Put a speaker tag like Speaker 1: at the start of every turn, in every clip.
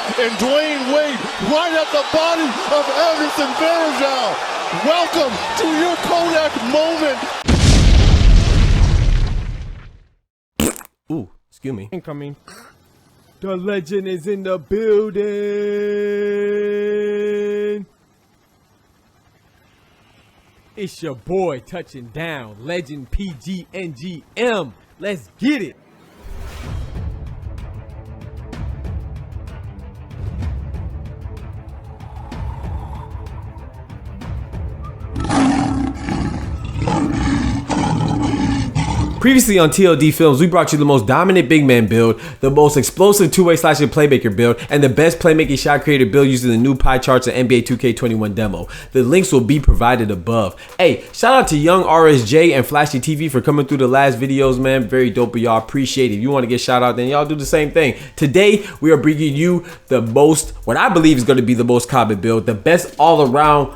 Speaker 1: and Dwayne Wade right at the body of Anderson Varejao. Welcome to your Kodak moment.
Speaker 2: Ooh, excuse me.
Speaker 3: Incoming. The legend is in the building. It's your boy touching down, Legend PGNGM. Let's get it.
Speaker 2: Previously on TLD Films, we brought you the most dominant big man build, the most explosive two-way slashing playmaker build, and the best playmaking shot creator build using the new pie charts and NBA 2K21 demo. The links will be provided above. Hey, shout out to Young RSJ and Flashy TV for coming through the last videos, man. Very dope of y'all. Appreciate it. If you want to get shout out, then y'all do the same thing. Today, we are bringing you the most, what I believe is going to be the most common build, the best all-around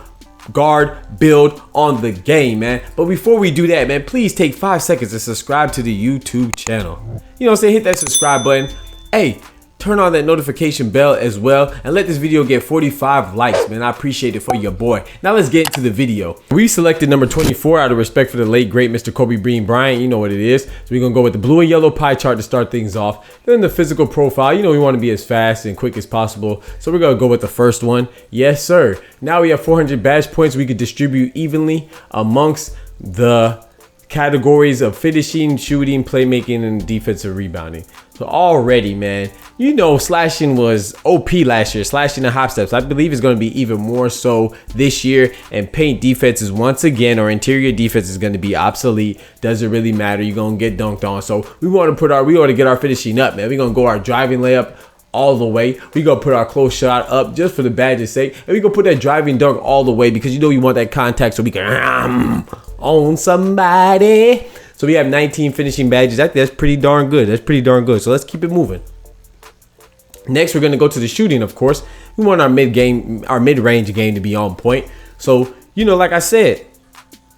Speaker 2: guard build on the game, man. But before we do that, man, please take 5 seconds to subscribe to the YouTube channel. You know what I'm saying? Hit that subscribe button. Hey, turn on that notification bell as well, and let this video get 45 likes, man. I appreciate it for your boy. Now let's get into the video. We selected number 24 out of respect for the late great Mr. Kobe Bean Bryant. You know what it is. So we're gonna go with the blue and yellow pie chart to start things off. Then the physical profile. You know we want to be as fast and quick as possible, so we're gonna go with the first one. Yes, sir. Now we have 400 badge points we could distribute evenly amongst the categories of finishing, shooting, playmaking, and defensive rebounding. So already, man, you know slashing was OP last year. Slashing and hop steps, I believe, is going to be even more so this year. And paint defenses, once again, or interior defense is going to be obsolete. Doesn't really matter. You're going to get dunked on. So we want to get our finishing up, man. We're going to go our driving layup all the way. We gonna put our close shot up just for the badge's sake, and we gonna put that driving dunk all the way because you know you want that contact so we can own somebody. So we have 19 finishing badges. That's pretty darn good. That's pretty darn good. So let's keep it moving. Next, we're gonna go to the shooting. Of course, we want our mid-range game to be on point. So you know, like I said,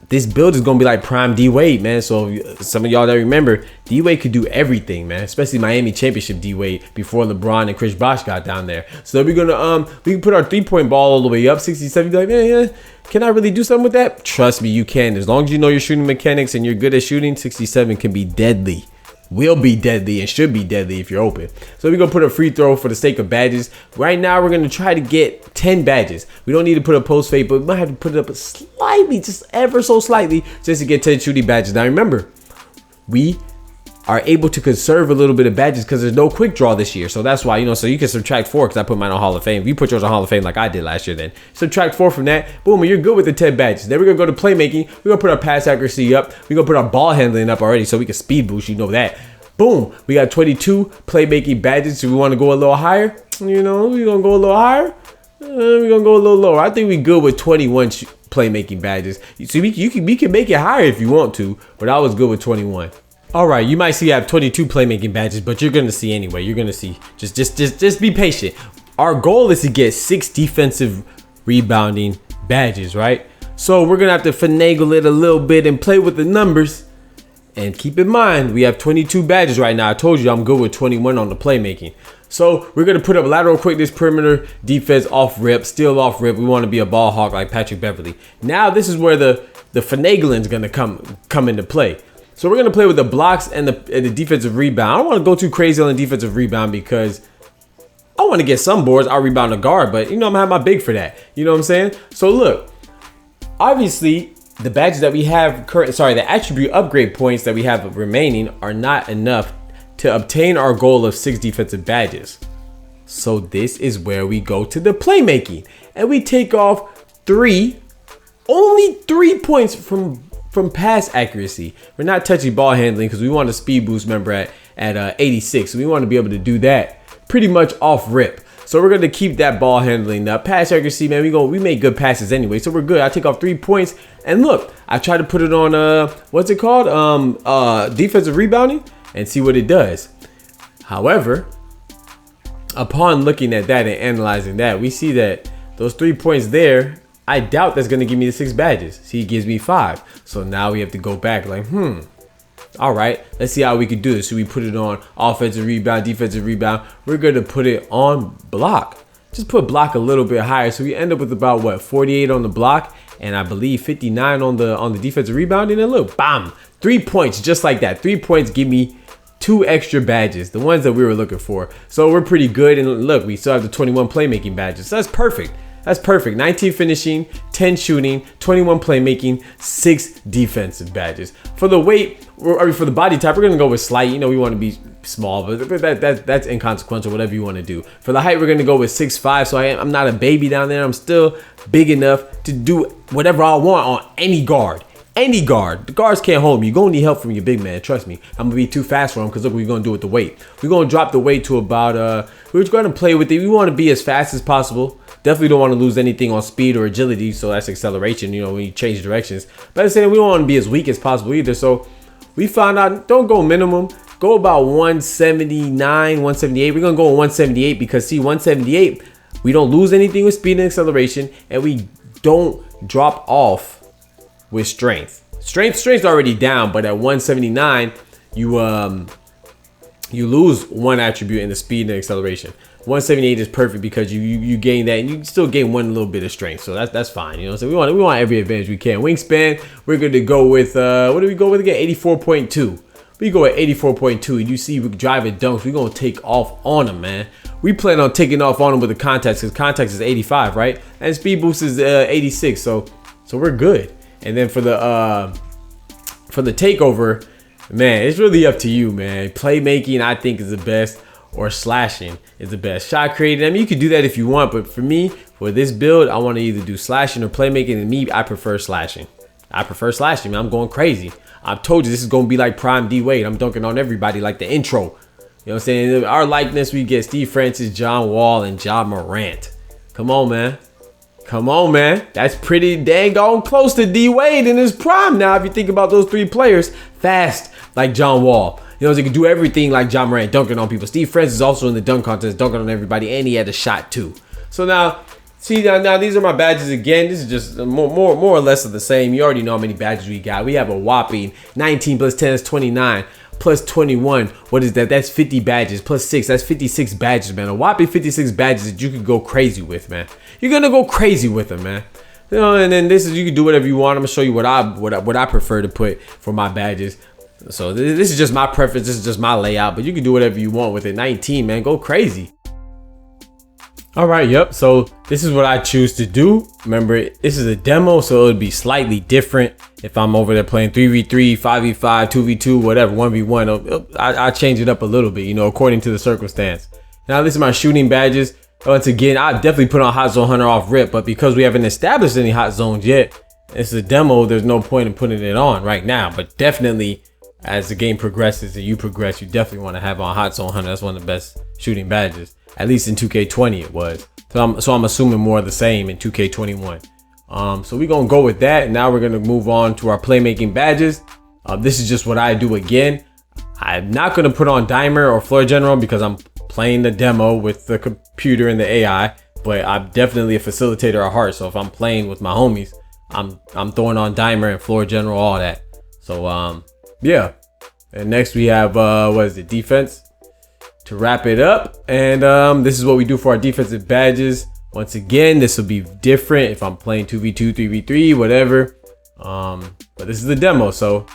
Speaker 2: this build is gonna be like prime D Wade, man. So some of y'all that remember, D Wade could do everything, man. Especially Miami championship D Wade before LeBron and Chris Bosh got down there. So we're gonna we can put our 3-point ball all the way up, 67. Be like, man, can I really do something with that? Trust me, you can. As long as you know your shooting mechanics and you're good at shooting, 67 can be deadly. Will be deadly and should be deadly if you're open. So we're gonna put a free throw for the sake of badges. Right now we're gonna try to get 10 badges. We don't need to put a post fake, but we might have to put it up slightly, just ever so slightly, just to get 10 shooting badges. Now remember, we are able to conserve a little bit of badges because there's no quick draw this year. So that's why, you know, so you can subtract 4 because I put mine on Hall of Fame. If you put yours on Hall of Fame like I did last year, then subtract 4 from that. Boom, you're good with the 10 badges. Then we're gonna go to playmaking. We're gonna put our pass accuracy up. We're gonna put our ball handling up already so we can speed boost, you know that. Boom, we got 22 playmaking badges. So we want to go a little higher. You know, we're going to go a little higher. We're going to go a little lower. I think we're good with 21 playmaking badges. So we can make it higher if you want to, but I was good with 21. All right, you might see I have 22 playmaking badges, but you're going to see anyway. You're going to see. Just be patient. Our goal is to get 6 defensive rebounding badges, right? So we're going to have to finagle it a little bit and play with the numbers. And keep in mind, we have 22 badges right now. I told you I'm good with 21 on the playmaking. So we're going to put up lateral quickness, perimeter defense off rip, steal off rip. We want to be a ball hawk like Patrick Beverley. Now this is where the finagling is going to come into play. So we're going to play with the blocks and the defensive rebound. I don't want to go too crazy on the defensive rebound because I want to get some boards. I'll rebound a guard, but you know I'm going to have my big for that. You know what I'm saying? So look, obviously, the badges that we have the attribute upgrade points that we have remaining are not enough to obtain our goal of 6 defensive badges. So this is where we go to the playmaking and we take off only 3 points from pass accuracy. We're not touching ball handling because we want a speed boost, remember, at 86. So we want to be able to do that pretty much off rip. So we're going to keep that ball handling up. Pass accuracy, man, we make good passes anyway. So we're good. I take off 3 points. And look, I try to put it on, what's it called? Defensive rebounding and see what it does. However, upon looking at that and analyzing that, we see that those 3 points there, I doubt that's going to give me the 6 badges. See, it gives me 5. So now we have to go back like, all right, let's see how we can do this. Should we put it on offensive rebound, defensive rebound? We're going to put it on block. Just put block a little bit higher. So we end up with about what, 48 on the block, and I believe 59 on the defensive rebound. And then look, bam, 3 points, just like that. 3 points give me 2 extra badges, the ones that we were looking for. So we're pretty good. And look, we still have the 21 playmaking badges. So that's perfect. That's perfect. 19 finishing, 10 shooting, 21 playmaking, 6 defensive badges. For the weight, for the body type, we're gonna go with slight. You know, we want to be small, but that's inconsequential. Whatever you want to do. For the height, we're gonna go with 6'5". So I'm not a baby down there. I'm still big enough to do whatever I want on any guard. Any guard. The guards can't hold me. You're gonna need help from your big man. Trust me. I'm gonna be too fast for him because look what we're gonna do with the weight. We're gonna drop the weight to about we're gonna play with it. We want to be as fast as possible. Definitely don't want to lose anything on speed or agility, so that's acceleration, you know, when you change directions. But at the same time, we don't want to be as weak as possible either. So we found out, don't go minimum, go about 179, 178. We're gonna go 178 because see, 178, we don't lose anything with speed and acceleration, and we don't drop off with strength. Strength's already down, but at 179, you lose one attribute in the speed and acceleration. 178 is perfect because you gain that, and you still gain one little bit of strength, so that's fine. You know, so we want every advantage we can. Wingspan, we're good to go with what do we go with again? 84.2. We go at 84.2, and you see we drive it dunks. We're gonna take off on them, man. We plan on taking off on them with the context, because context is 85, right? And speed boost is 86, so we're good. And then for the takeover, man, it's really up to you, man. Playmaking, I think, is the best, or slashing is the best. Shot creating, I mean, you could do that if you want, but for me, for this build, I want to either do slashing or playmaking, and me, I prefer slashing. I prefer slashing, man. I'm going crazy. I've told you this is going to be like prime D Wade. I'm dunking on everybody like the intro. You know what I'm saying? Our likeness, we get Steve Francis, John Wall, and Ja Morant. Come on, man. Come on, man. That's pretty dang on close to D Wade in his prime now. If you think about those 3 players, fast like John Wall. You know, he can do everything like Ja Morant, dunking on people. Steve Francis is also in the dunk contest, dunking on everybody, and he had a shot too. So now, see, now these are my badges again. This is just more or less of the same. You already know how many badges we got. We have a whopping 19 plus 10 is 29. Plus 21, what is that? That's 50 badges. Plus 6, that's 56 badges, man. A whopping 56 badges that you could go crazy with, man. You're gonna go crazy with them, man. You know, and then this is, you can do whatever you want. I'm gonna show you what I prefer to put for my badges. So this is just my preference. This is just my layout, but you can do whatever you want with it. 19, man, go crazy. All right, yep. So this is what I choose to do. Remember, this is a demo, so it would be slightly different if I'm over there playing 3v3, 5v5, 2v2, whatever, 1v1. I change it up a little bit, you know, according to the circumstance. Now, this is my shooting badges. Once again, I definitely put on Hot Zone Hunter off rip, but because we haven't established any hot zones yet, it's a demo. There's no point in putting it on right now, but definitely as the game progresses and you progress, you definitely want to have on Hot Zone Hunter. That's one of the best shooting badges. At least in 2K20 it was. So I'm assuming more of the same in 2K21. So we're gonna go with that. Now we're gonna move on to our playmaking badges. This is just what I do again. I'm not gonna put on Dimer or Floor General because I'm playing the demo with the computer and the AI. But I'm definitely a facilitator at heart. So if I'm playing with my homies, I'm throwing on Dimer and Floor General, all that. So yeah. And next we have what is it? Defense. To wrap it up, and this is what we do for our defensive badges. Once again, this will be different if I'm playing 2v2, 3v3, whatever, but this is the demo. So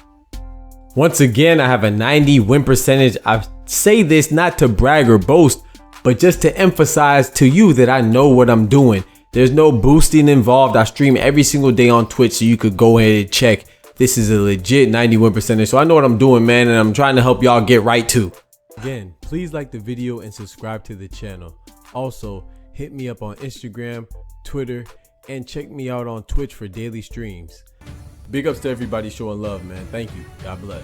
Speaker 2: once again, I have a 90 win percentage. I say this not to brag or boast, but just to emphasize to you that I know what I'm doing. There's no boosting involved. I stream every single day on Twitch, so you could go ahead and check. This is a legit 90 win percentage, so I know what I'm doing, man, and I'm trying to help y'all get right too. Again, please like the video and subscribe to the channel. Also, hit me up on Instagram, Twitter, and check me out on Twitch for daily streams. Big ups to everybody showing love, man. Thank you. God bless.